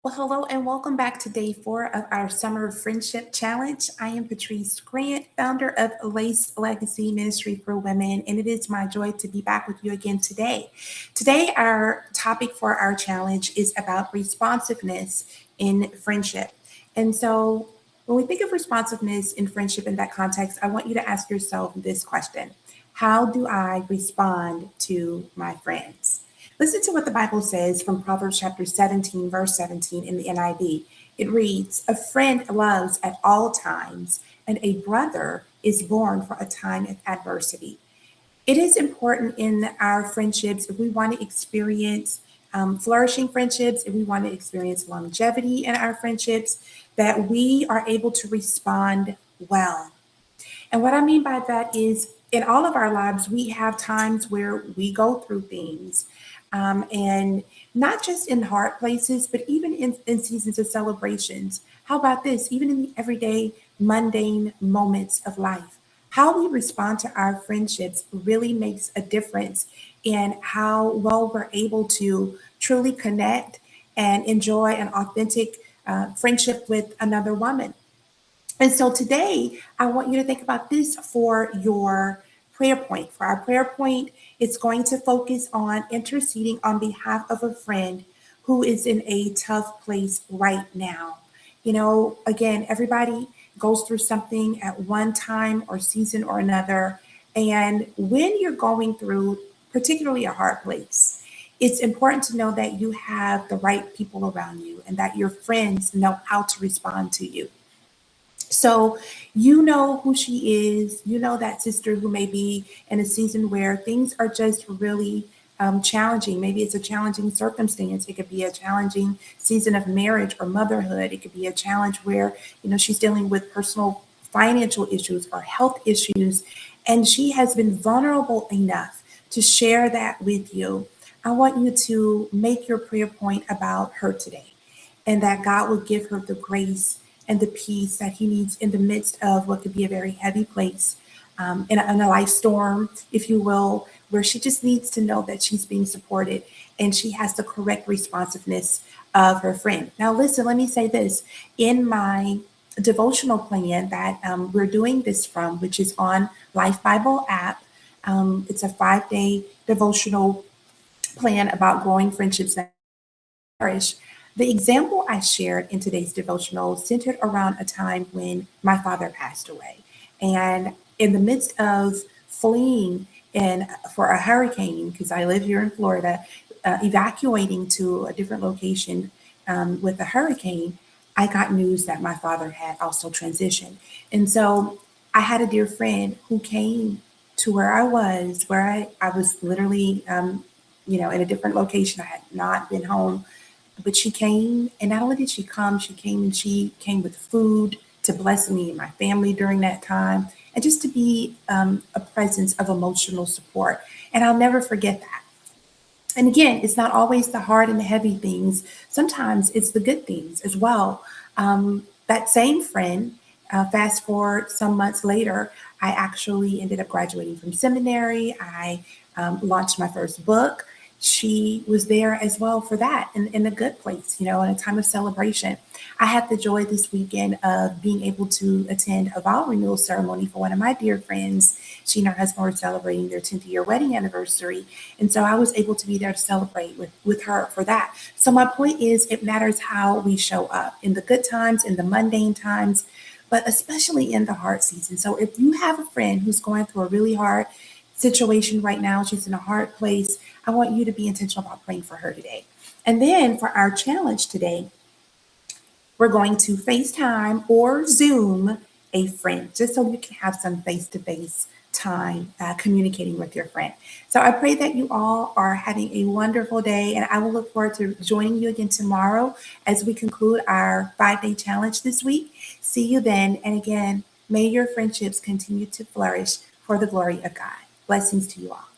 Well, hello and welcome back to day 4 of our Summer Friendship Challenge. I am Patrice Grant, founder of L.A.C.E Ministry for Women, and it is my joy to be back with you again today. Today, our topic for our challenge is about responsiveness in friendship. And so, when we think of responsiveness in friendship in that context, I want you to ask yourself this question: how do I respond to my friends? Listen to what the Bible says from Proverbs chapter 17, verse 17 in the NIV. It reads, "A friend loves at all times, and a brother is born for a time of adversity." It is important in our friendships, if we want to experience flourishing friendships, if we want to experience longevity in our friendships, that we are able to respond well. And what I mean by that is in all of our lives, we have times where we go through things. And not just in hard places, but even in seasons of celebrations. How about this? Even in the everyday, mundane moments of life, how we respond to our friendships really makes a difference in how well we're able to truly connect and enjoy an authentic friendship with another woman. And so today, I want you to think about this for your prayer point. For our prayer point, it's going to focus on interceding on behalf of a friend who is in a tough place right now. You know, again, everybody goes through something at one time or season or another. And when you're going through, particularly a hard place, it's important to know that you have the right people around you and that your friends know how to respond to you. So you know who she is. You know that sister who may be in a season where things are just really challenging. Maybe it's a challenging circumstance. It could be a challenging season of marriage or motherhood. It could be a challenge where, she's dealing with personal financial issues or health issues. And she has been vulnerable enough to share that with you. I want you to make your prayer point about her today, and that God will give her the grace and the peace that He needs in the midst of what could be a very heavy place, in a life storm, if you will, where she just needs to know that she's being supported and she has the correct responsiveness of her friend. Now, listen, let me say this. In my devotional plan that we're doing this from, which is on Life Bible app, it's a 5-day devotional plan about growing friendships that flourish. The example I shared in today's devotional centered around a time when my father passed away. And in the midst of fleeing and for a hurricane, because I live here in Florida, evacuating to a different location with the hurricane, I got news that my father had also transitioned. And so I had a dear friend who came to where I was, where I was literally, in a different location. I had not been home, but she came, and not only did she come, she came with food to bless me and my family during that time, and just to be a presence of emotional support. And I'll never forget that. And again, it's not always the hard and the heavy things. Sometimes it's the good things as well. That same friend, fast forward some months later, I actually ended up graduating from seminary. I launched my first book. She was there as well for that in a good place, in a time of celebration. I had the joy this weekend of being able to attend a vow renewal ceremony for one of my dear friends. She and her husband were celebrating their 10th year wedding anniversary. And so I was able to be there to celebrate with her for that. So my point is, it matters how we show up in the good times, in the mundane times, but especially in the hard season. So if you have a friend who's going through a really hard situation right now, she's in a hard place, I want you to be intentional about praying for her today. And then for our challenge today, we're going to FaceTime or Zoom a friend, just so you can have some face to face time communicating with your friend. So I pray that you all are having a wonderful day, and I will look forward to joining you again tomorrow as we conclude our 5-day challenge this week. See you then. And again, may your friendships continue to flourish for the glory of God. Blessings to you all.